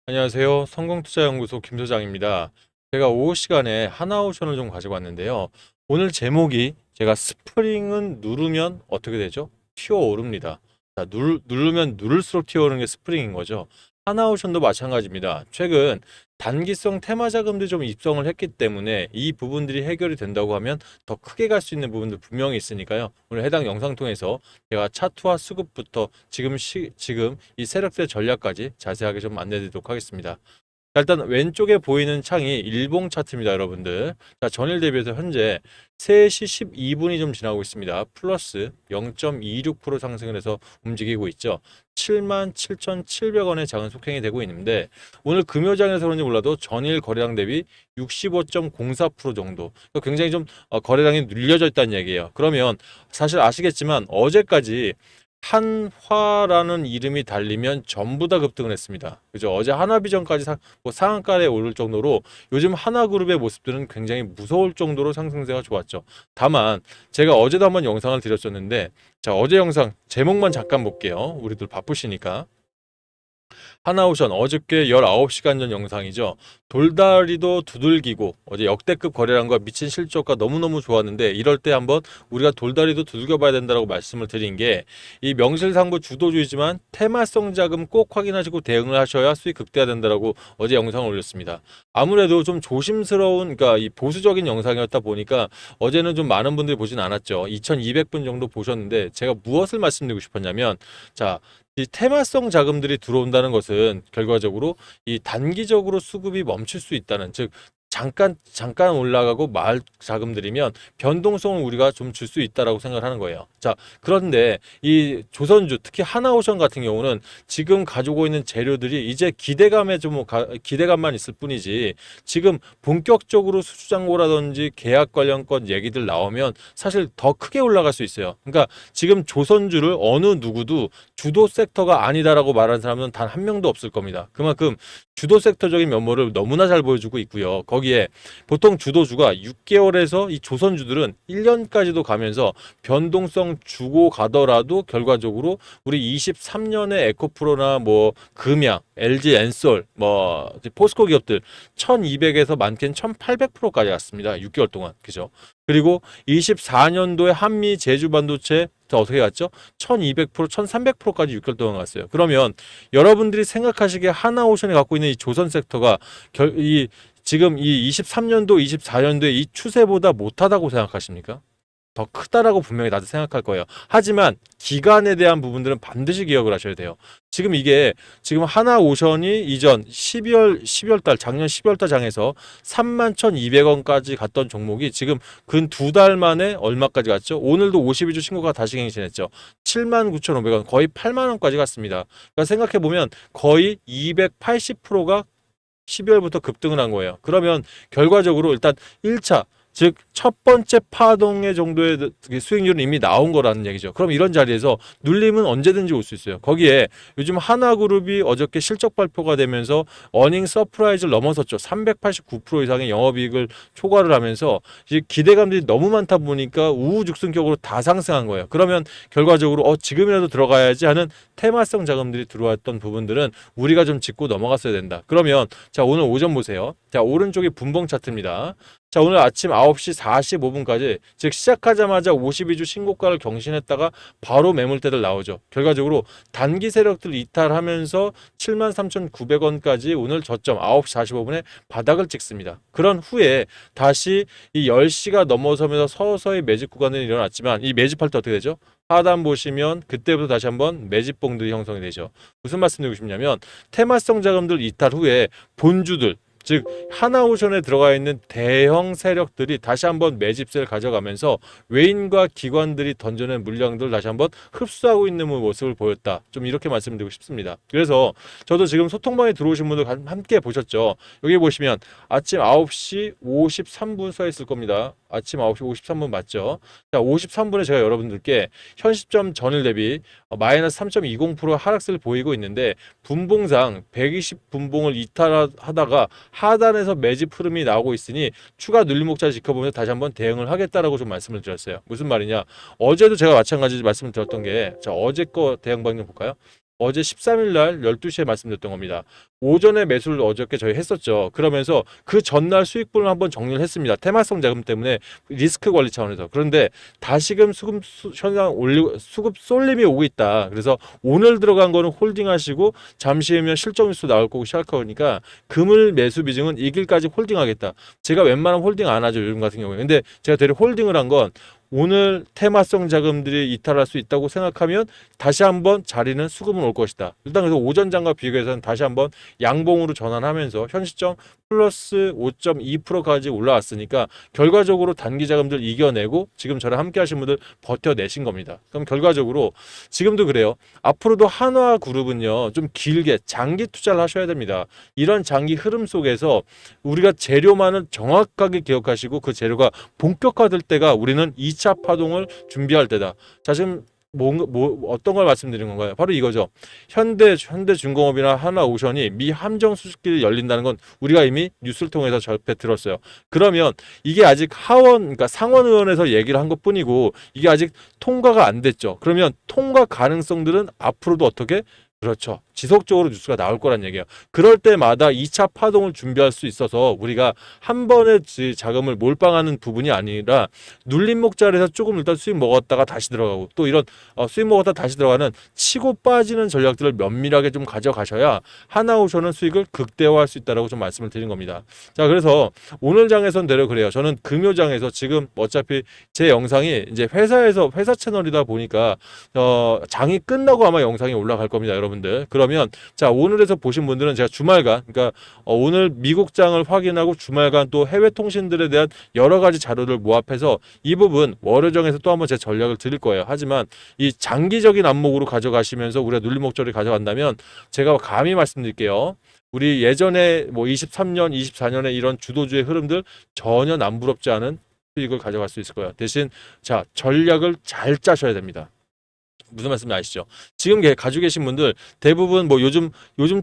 안녕하세요. 성공투자연구소 김 소장입니다. 제가 오후 시간에 하나오션을 좀 가지고 왔는데요. 오늘 제목이 제가 스프링은 누르면 어떻게 되죠? 튀어오릅니다. 자, 누르면 누를수록 튀어오르는 게 스프링인 거죠. 하나오션도 마찬가지입니다. 최근 단기성 테마 자금들이 좀 입성을 했기 때문에 이 부분들이 해결이 된다고 하면 더 크게 갈 수 있는 부분도 분명히 있으니까요. 오늘 해당 영상 통해서 제가 차트와 수급부터 지금 이 세력들의 전략까지 자세하게 좀 안내드리도록 하겠습니다. 자, 일단 왼쪽에 보이는 창이 일봉 차트입니다, 여러분들. 자, 전일 대비해서 현재 3시 12분이 좀 지나고 있습니다. 플러스 0.26% 상승을 해서 움직이고 있죠. 77,700원의 작은 속행이 되고 있는데 오늘 금요장에서 그런지 몰라도 전일 거래량 대비 65.04% 정도. 굉장히 좀 거래량이 눌려져 있다는 얘기예요. 그러면 사실 아시겠지만 어제까지 한화라는 이름이 달리면 전부 다 급등을 했습니다. 그죠? 어제 하나비전까지 상한가에 오를 정도로 요즘 하나그룹의 모습들은 굉장히 무서울 정도로 상승세가 좋았죠. 다만 제가 어제도 한번 영상을 드렸었는데 자, 어제 영상 제목만 잠깐 볼게요. 우리들 바쁘시니까. 하나오션 어저께 19시간 전 영상이죠. 돌다리도 두들기고 어제 역대급 거래량과 미친 실적과 너무너무 좋았는데 이럴 때 한번 우리가 돌다리도 두들겨 봐야 된다고 말씀을 드린 게 이 명실상부 주도주의지만 테마성 자금 꼭 확인하시고 대응을 하셔야 수익 극대화된다라고 어제 영상을 올렸습니다. 아무래도 좀 조심스러운 그러니까 이 보수적인 영상이었다 보니까 어제는 좀 많은 분들이 보진 않았죠. 2200분 정도 보셨는데 제가 무엇을 말씀드리고 싶었냐면 자, 이 테마성 자금들이 들어온다는 것은 결과적으로 이 단기적으로 수급이 멈출 수 있다는 즉 잠깐 올라가고 말 자금들이면 변동성을 우리가 좀 줄 수 있다라고 생각을 하는 거예요. 자, 그런데 이 조선주 특히 하나오션 같은 경우는 지금 가지고 있는 재료들이 이제 기대감에 기대감만 있을 뿐이지 지금 본격적으로 수주잔고라든지 계약 관련권 얘기들 나오면 사실 더 크게 올라갈 수 있어요. 그러니까 지금 조선주를 어느 누구도 주도 섹터가 아니다라고 말하는 사람은 단 한 명도 없을 겁니다. 그만큼 주도 섹터적인 면모를 너무나 잘 보여주고 있고요. 거기에 보통 주도주가 6개월에서 이 조선주들은 1년까지도 가면서 변동성 주고 가더라도 결과적으로 우리 23년에 에코프로나 뭐 금양, LG 엔솔, 뭐 포스코 기업들 1200에서 많게는 1800%까지 갔습니다. 6개월 동안. 그죠? 그리고 24년도에 한미 제주 반도체 어떻게 갔죠? 1200%, 1300%까지 6개월 동안 갔어요. 그러면 여러분들이 생각하시기에 하나오션이 갖고 있는 이 조선 섹터가 지금 이 23년도, 24년도의 이 추세보다 못하다고 생각하십니까? 더 크다라고 분명히 나도 생각할 거예요. 하지만 기간에 대한 부분들은 반드시 기억을 하셔야 돼요. 지금 하나오션이 이전 12월 달 작년 12월 달 장에서 31,200원까지 갔던 종목이 지금 근 2달 만에 얼마까지 갔죠? 오늘도 52주 신고가 다시 갱신했죠. 79,500원 거의 8만 원까지 갔습니다. 그러니까 생각해 보면 거의 280%가 12월부터 급등을 한 거예요. 그러면 결과적으로 일단 1차 즉 첫 번째 파동의 정도의 수익률은 이미 나온 거라는 얘기죠. 그럼 이런 자리에서 눌림은 언제든지 올 수 있어요. 거기에 요즘 하나그룹이 어저께 실적 발표가 되면서 어닝 서프라이즈를 넘어섰죠. 389% 이상의 영업이익을 초과를 하면서 기대감들이 너무 많다 보니까 우후죽순격으로 다 상승한 거예요. 그러면 결과적으로 지금이라도 들어가야지 하는 테마성 자금들이 들어왔던 부분들은 우리가 좀 짚고 넘어갔어야 된다. 그러면 자, 오늘 오전 보세요. 자, 오른쪽이 분봉 차트입니다. 자, 오늘 아침 9시 45분까지 즉 시작하자마자 52주 신고가를 경신했다가 바로 매물대들 나오죠. 결과적으로 단기 세력들 이탈하면서 73,900원까지 오늘 저점 9시 45분에 바닥을 찍습니다. 그런 후에 다시 이 10시가 넘어서면서 서서히 매집 구간이 일어났지만 이 매집할 때 어떻게 되죠? 하단 보시면 그때부터 다시 한번 매집봉들이 형성이 되죠. 무슨 말씀드리고 싶냐면 테마성 자금들 이탈 후에 본주들 즉 하나오션에 들어가 있는 대형 세력들이 다시 한번 매집세를 가져가면서 외인과 기관들이 던져낸 물량들을 다시 한번 흡수하고 있는 모습을 보였다. 좀 이렇게 말씀드리고 싶습니다. 그래서 저도 지금 소통방에 들어오신 분들 함께 보셨죠. 여기 보시면 아침 9시 53분 써 있을 겁니다. 아침 9시 53분 맞죠? 자, 53분에 제가 여러분들께 현 시점 전일 대비 마이너스 3.20% 하락세를 보이고 있는데 분봉상 120분봉을 이탈하다가 하단에서 매집 흐름이 나오고 있으니 추가 눌림목자 지켜보면서 다시 한번 대응을 하겠다라고 좀 말씀을 드렸어요. 무슨 말이냐? 어제도 제가 마찬가지 말씀을 드렸던 게 자, 어제 거 대응 방향 볼까요? 어제 13일 날 12시에 말씀드렸던 겁니다. 오전에 매수를 어저께 저희 했었죠. 그러면서 그 전날 수익분을 한번 정리를 했습니다. 테마성 자금 때문에 리스크 관리 차원에서. 그런데 다시금 현상 올리고 수급 쏠림이 오고 있다. 그래서 오늘 들어간 거는 홀딩하시고 잠시 후면 실적 뉴스 나올 거고 시작할 거니까 금을 매수 비중은 이 길까지 홀딩하겠다. 제가 웬만하면 홀딩 안 하죠. 요즘 같은 경우에. 근데 제가 되려 홀딩을 한 건 오늘 테마성 자금들이 이탈할 수 있다고 생각하면 다시 한번 자리는 수급은 올 것이다. 일단 그래서 오전 장과 비교해서는 다시 한번 양봉으로 전환하면서 현 시점 플러스 5.2%까지 올라왔으니까 결과적으로 단기 자금들 이겨내고 지금 저랑 함께 하신 분들 버텨내신 겁니다. 그럼 결과적으로 지금도 그래요. 앞으로도 한화그룹은요 좀 길게 장기 투자를 하셔야 됩니다. 이런 장기 흐름 속에서 우리가 재료만을 정확하게 기억하시고 그 재료가 본격화될 때가 우리는 2차 파동을 준비할 때다. 자, 지금 어떤 걸 말씀드린 건가요? 바로 이거죠. 현대중공업이나 하나오션이 미 함정 수습기를 열린다는 건 우리가 이미 뉴스를 통해서 접해 들었어요. 그러면 이게 아직 그러니까 상원의원에서 얘기를 한 것뿐이고 이게 아직 통과가 안 됐죠. 그러면 통과 가능성들은 앞으로도 어떻게? 그렇죠. 지속적으로 뉴스가 나올 거란 얘기예요. 그럴 때마다 2차 파동을 준비할 수 있어서 우리가 한 번에 자금을 몰빵하는 부분이 아니라 눌린 목자리에서 조금 일단 수익 먹었다가 다시 들어가고 또 이런 수익 먹었다 다시 들어가는 치고 빠지는 전략들을 면밀하게 좀 가져가셔야 하나오션은 수익을 극대화할 수 있다라고 좀 말씀을 드린 겁니다. 자, 그래서 오늘 장에선 되려 그래요. 저는 금요장에서 지금 어차피 제 영상이 이제 회사 채널이다 보니까 장이 끝나고 아마 영상이 올라갈 겁니다, 여러분들. 그러면 자, 오늘에서 보신 분들은 제가 주말간 그러니까 오늘 미국장을 확인하고 주말간 또 해외 통신들에 대한 여러 가지 자료를 모합해서 이 부분 월요정에서 또 한번 제 전략을 드릴 거예요. 하지만 이 장기적인 안목으로 가져가시면서 우리가 눌림 목적을 가져간다면 제가 감히 말씀드릴게요. 우리 예전에 뭐 23년, 24년에 이런 주도주의 흐름들 전혀 남부럽지 않은 수익을 가져갈 수 있을 거예요. 대신 자, 전략을 잘 짜셔야 됩니다. 무슨 말씀인지 아시죠? 지금 가지고 계신 분들 대부분 뭐 요즘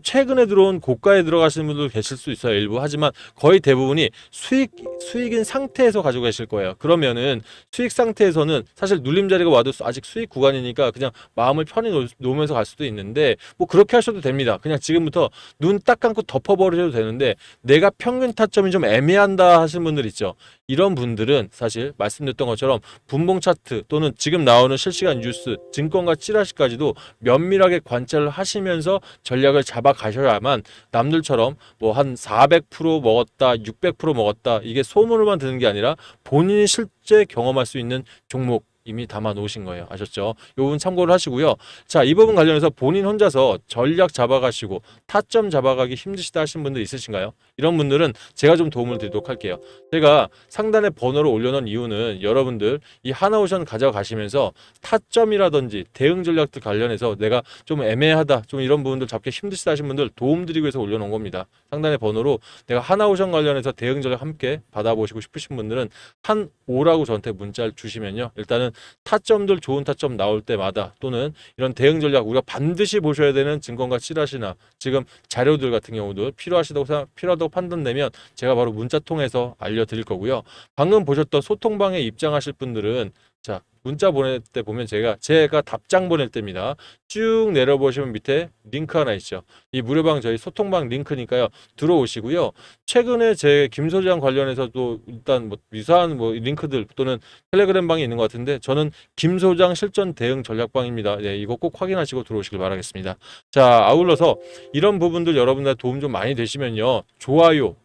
최근에 들어온 고가에 들어가시는 분들 계실 수 있어요, 일부. 하지만 거의 대부분이 수익인 상태에서 가지고 계실 거예요. 그러면은 수익 상태에서는 사실 눌림 자리가 와도 아직 수익 구간이니까 그냥 마음을 편히 놓으면서 갈 수도 있는데 뭐 그렇게 하셔도 됩니다. 그냥 지금부터 눈 딱 감고 덮어버리셔도 되는데 내가 평균 타점이 좀 애매한다 하시는 분들 있죠. 이런 분들은 사실 말씀드렸던 것처럼 분봉 차트 또는 지금 나오는 실시간 뉴스, 증권가 찌라시까지도 면밀하게 관찰을 하시면서 전략을 잡아 가셔야만 남들처럼 뭐 한 400% 먹었다, 600% 먹었다 이게 소문으로만 드는 게 아니라 본인이 실제 경험할 수 있는 종목 이미 담아 놓으신 거예요. 아셨죠? 이 부분 참고를 하시고요. 자, 이 부분 관련해서 본인 혼자서 전략 잡아가시고 타점 잡아가기 힘드시다 하신 분들 있으신가요? 이런 분들은 제가 좀 도움을 드리도록 할게요. 제가 상단에 번호를 올려놓은 이유는 여러분들 이 하나오션 가져가시면서 타점이라든지 대응 전략들 관련해서 내가 좀 애매하다, 좀 이런 부분들 잡기 힘드시다 하신 분들 도움드리기 위해서 올려놓은 겁니다. 상단의 번호로 내가 하나오션 관련해서 대응 전략 함께 받아보시고 싶으신 분들은 한 5라고 저한테 문자를 주시면요. 일단은 타점들 좋은 타점 나올 때마다 또는 이런 대응 전략 우리가 반드시 보셔야 되는 증권가 찌라시나 지금 자료들 같은 경우도 필요하다고 판단되면 제가 바로 문자 통해서 알려드릴 거고요. 방금 보셨던 소통방에 입장하실 분들은 자, 문자 보낼 때 보면 제가 답장 보낼 때입니다. 쭉 내려보시면 밑에 링크 하나 있죠. 이 무료방 저희 소통방 링크니까요. 들어오시고요. 최근에 제 김소장 관련해서도 일단 뭐 유사한 뭐 링크들 또는 텔레그램 방이 있는 것 같은데 저는 김소장 실전 대응 전략방입니다. 네, 이거 꼭 확인하시고 들어오시길 바라겠습니다. 자, 아울러서 이런 부분들 여러분들 도움 좀 많이 되시면요. 좋아요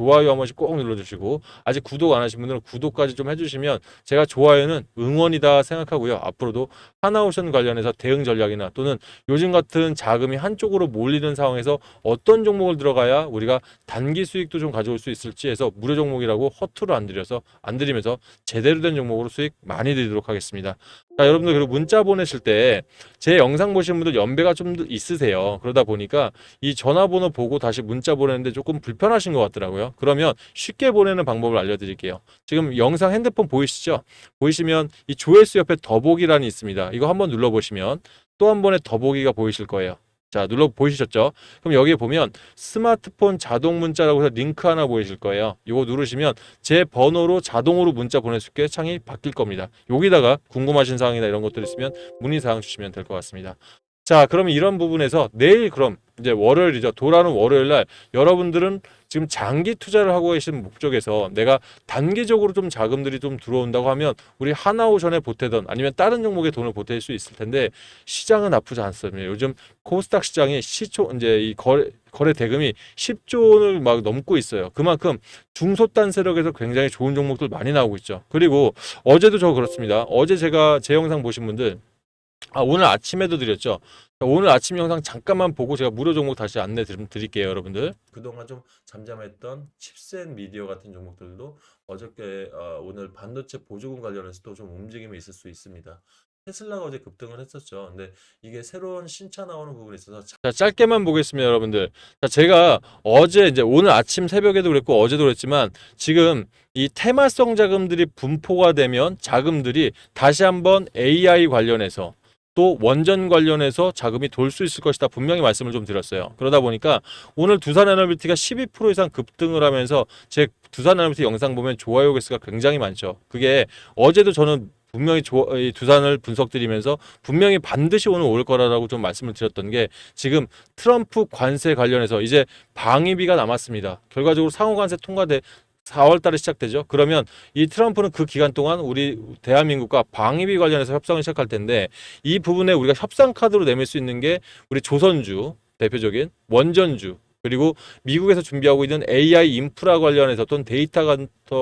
한 번씩 꼭 눌러주시고 아직 구독 안 하신 분들은 구독까지 좀 해주시면 제가 좋아요는 응원이다 생각하고요. 앞으로도 하나오션 관련해서 대응 전략이나 또는 요즘 같은 자금이 한쪽으로 몰리는 상황에서 어떤 종목을 들어가야 우리가 단기 수익도 좀 가져올 수 있을지 해서 무료 종목이라고 허투루 안 드리면서 제대로 된 종목으로 수익 많이 드리도록 하겠습니다. 자, 여러분들 그리고 문자 보내실 때 제 영상 보시는 분들 연배가 좀 있으세요. 그러다 보니까 이 전화번호 보고 다시 문자 보내는데 조금 불편하신 것 같더라고요. 그러면 쉽게 보내는 방법을 알려드릴게요. 지금 영상 핸드폰 보이시죠? 보이시면 이 조회수 옆에 더보기란이 있습니다. 이거 한번 눌러보시면 또 한 번의 더보기가 보이실 거예요. 자, 보이시죠? 그럼 여기에 보면 스마트폰 자동 문자라고 해서 링크 하나 보이실 거예요. 이거 누르시면 제 번호로 자동으로 문자 보낼 수 있게 창이 바뀔 겁니다. 여기다가 궁금하신 사항이나 이런 것들 있으면 문의사항 주시면 될 것 같습니다. 자, 그러면 이런 부분에서 내일 그럼 이제 월요일이죠. 돌아오는 월요일 날 여러분들은 지금 장기 투자를 하고 계신 목적에서 내가 단기적으로 좀 자금들이 좀 들어온다고 하면 우리 하나오션에 보태던 아니면 다른 종목에 돈을 보탤 수 있을 텐데 시장은 나쁘지 않습니다. 요즘 코스닥 시장이 시초 이제 이 거래 대금이 10조 원을 막 넘고 있어요. 그만큼 중소단 세력에서 굉장히 좋은 종목들 많이 나오고 있죠. 그리고 어제도 저 그렇습니다. 어제 제가 제 영상 보신 분들 오늘 아침에도 드렸죠. 오늘 아침 영상 잠깐만 보고 제가 무료 종목 다시 안내 드릴게요, 여러분들. 그동안 좀 잠잠했던 칩셋 미디어 같은 종목들도 어저께 오늘 반도체 보조금 관련해서도 좀 움직임이 있을 수 있습니다. 테슬라가 어제 급등을 했었죠. 근데 이게 새로운 신차 나오는 부분에 있어서 자, 짧게만 보겠습니다, 여러분들. 자, 제가 어제 이제 오늘 아침 새벽에도 그랬고 어제도 그랬지만 지금 이 테마성 자금들이 분포가 되면 자금들이 다시 한번 AI 관련해서 또 원전 관련해서 자금이 돌 수 있을 것이다. 분명히 말씀을 좀 드렸어요. 그러다 보니까 오늘 두산에너비티가 12% 이상 급등을 하면서 제 두산에너비티 영상 보면 좋아요 개수가 굉장히 많죠. 그게 어제도 저는 분명히 이 두산을 분석드리면서 분명히 반드시 오늘 올 거라고 좀 말씀을 드렸던 게 지금 트럼프 관세 관련해서 이제 방위비가 남았습니다. 결과적으로 상호관세 통과돼 4월 달에 시작되죠. 그러면 이 트럼프는 그 기간 동안 우리 대한민국과 방위비 관련해서 협상을 시작할 텐데 이 부분에 우리가 협상 카드로 내밀 수 있는 게 우리 조선주 대표적인 원전주 그리고 미국에서 준비하고 있는 AI 인프라 관련해서 또는 데이터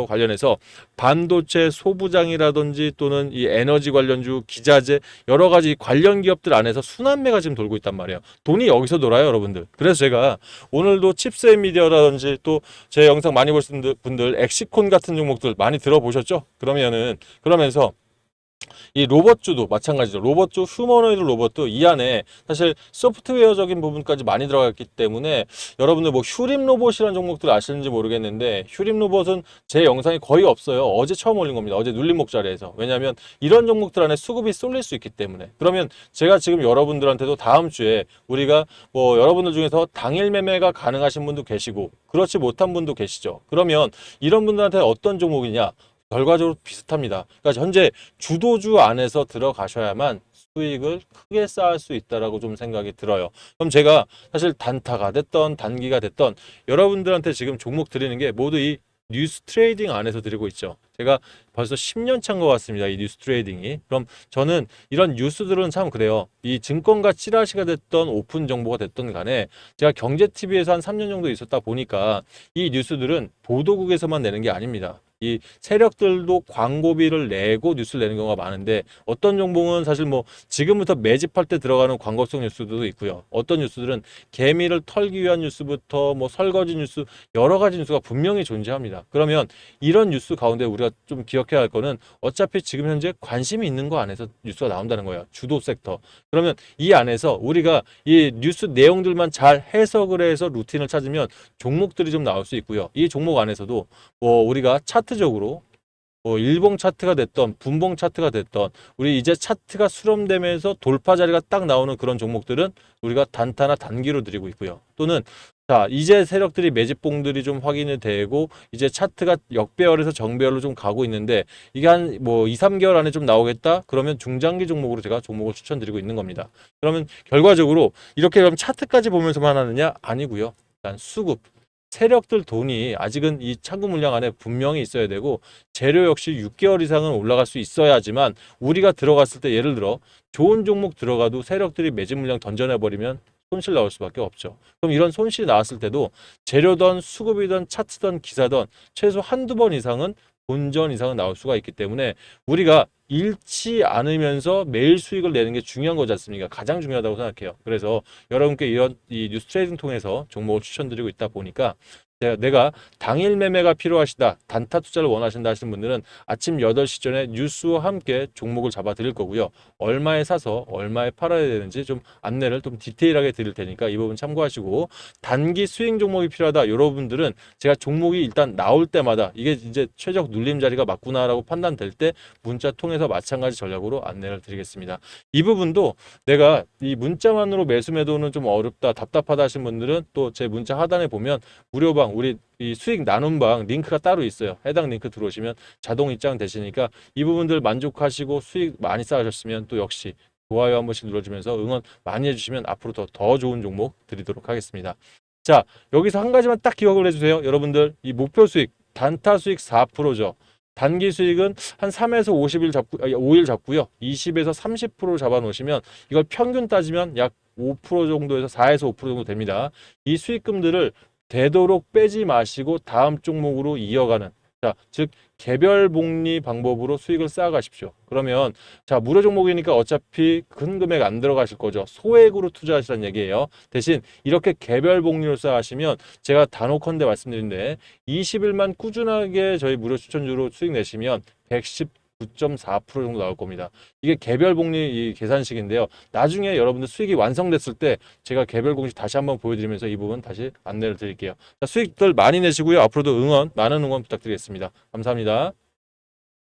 관련해서 반도체 소부장이라든지 또는 이 에너지 관련주 기자재 여러 가지 관련 기업들 안에서 순환매가 지금 돌고 있단 말이에요. 돈이 여기서 돌아요, 여러분들. 그래서 제가 오늘도 칩셋 미디어라든지 또 제 영상 많이 보신 분들 엑시콘 같은 종목들 많이 들어보셨죠? 그러면서 이 로봇주도 마찬가지죠. 로봇주, 휴머노이드 로봇도 이 안에 사실 소프트웨어적인 부분까지 많이 들어갔기 때문에 여러분들 뭐 휴림 로봇이라는 종목들 아시는지 모르겠는데 휴림 로봇은 제 영상이 거의 없어요. 어제 처음 올린 겁니다. 어제 눌림 목자리에서. 왜냐하면 이런 종목들 안에 수급이 쏠릴 수 있기 때문에. 그러면 제가 지금 여러분들한테도 다음 주에 우리가 뭐 여러분들 중에서 당일 매매가 가능하신 분도 계시고 그렇지 못한 분도 계시죠. 그러면 이런 분들한테 어떤 종목이냐? 결과적으로 비슷합니다. 그러니까 현재 주도주 안에서 들어가셔야만 수익을 크게 쌓을 수 있다라고 좀 생각이 들어요. 그럼 제가 사실 단타가 됐던 단기가 됐던 여러분들한테 지금 종목 드리는 게 모두 이 뉴스 트레이딩 안에서 드리고 있죠. 제가 벌써 10년 차인 것 같습니다. 이 뉴스 트레이딩이. 그럼 저는 이런 뉴스들은 참 그래요. 이 증권가 찌라시가 됐던 오픈 정보가 됐던 간에 제가 경제TV에서 한 3년 정도 있었다 보니까 이 뉴스들은 보도국에서만 내는 게 아닙니다. 이 세력들도 광고비를 내고 뉴스를 내는 경우가 많은데 어떤 종목은 사실 뭐 지금부터 매집할 때 들어가는 광고성 뉴스도 있고요. 어떤 뉴스들은 개미를 털기 위한 뉴스부터 뭐 설거지 뉴스 여러 가지 뉴스가 분명히 존재합니다. 그러면 이런 뉴스 가운데 우리가 좀 기억해야 할 거는 어차피 지금 현재 관심이 있는 거 안에서 뉴스가 나온다는 거예요. 주도 섹터. 그러면 이 안에서 우리가 이 뉴스 내용들만 잘 해석을 해서 루틴을 찾으면 종목들이 좀 나올 수 있고요. 이 종목 안에서도 뭐 우리가 차트적으로 뭐 일봉 차트가 됐던 분봉 차트가 됐던 우리 이제 차트가 수렴되면서 돌파 자리가 딱 나오는 그런 종목들은 우리가 단타나 단기로 드리고 있고요. 또는 자 이제 세력들이 매집봉들이 좀 확인이 되고 이제 차트가 역배열에서 정배열로 좀 가고 있는데 이게 한 뭐 2, 3개월 안에 좀 나오겠다? 그러면 중장기 종목으로 제가 종목을 추천드리고 있는 겁니다. 그러면 결과적으로 이렇게 그럼 차트까지 보면서만 하느냐? 아니고요. 일단 수급 세력들 돈이 아직은 이 창구 물량 안에 분명히 있어야 되고 재료 역시 6개월 이상은 올라갈 수 있어야지만 우리가 들어갔을 때 예를 들어 좋은 종목 들어가도 세력들이 매집 물량 던져내버리면 손실 나올 수밖에 없죠. 그럼 이런 손실이 나왔을 때도 재료든 수급이든 차트든 기사든 최소 한두 번 이상은 본전 이상은 나올 수가 있기 때문에 우리가 잃지 않으면서 매일 수익을 내는 게 중요한 거지 않습니까? 가장 중요하다고 생각해요. 그래서 여러분께 이런 이 뉴스 트레이딩 통해서 종목을 추천드리고 있다 보니까 내가 당일 매매가 필요하시다, 단타 투자를 원하신다 하시는 분들은 아침 8시 전에 뉴스와 함께 종목을 잡아 드릴 거고요. 얼마에 사서 얼마에 팔아야 되는지 좀 안내를 좀 디테일하게 드릴 테니까 이 부분 참고하시고 단기 수익 종목이 필요하다. 여러분들은 제가 종목이 일단 나올 때마다 이게 이제 최적 눌림 자리가 맞구나라고 판단될 때 문자 통해서 마찬가지 전략으로 안내를 드리겠습니다. 이 부분도 내가 이 문자만으로 매수 매도는 좀 어렵다, 답답하다 하신 분들은 또 제 문자 하단에 보면 무료방 우리 이 수익 나눔방 링크가 따로 있어요. 해당 링크 들어오시면 자동 입장 되시니까 이 부분들 만족하시고 수익 많이 쌓으셨으면 또 역시 좋아요 한 번씩 눌러주면서 응원 많이 해주시면 앞으로 더 좋은 종목 드리도록 하겠습니다. 자, 여기서 한 가지만 딱 기억을 해주세요. 여러분들, 이 목표 수익, 단타 수익 4%죠. 단기 수익은 한 3에서 50일 5일 잡고요. 20에서 30% 잡아 놓으시면 이걸 평균 따지면 약 5% 정도에서 4에서 5% 정도 됩니다. 이 수익금들을 되도록 빼지 마시고 다음 종목으로 이어가는, 자, 즉 개별 복리 방법으로 수익을 쌓아가십시오. 그러면 자, 무료 종목이니까 어차피 큰 금액 안 들어가실 거죠. 소액으로 투자하시라는 얘기예요. 대신 이렇게 개별 복리로 쌓아가시면 제가 단호컨대 말씀드린데 20일만 꾸준하게 저희 무료 추천주로 수익 내시면 119.4% 정도 나올 겁니다. 이게 개별 복리 이 계산식인데요. 나중에 여러분들 수익이 완성됐을 때 제가 개별 공식 다시 한번 보여드리면서 이 부분 다시 안내를 드릴게요. 자, 수익들 많이 내시고요. 앞으로도 많은 응원 부탁드리겠습니다. 감사합니다.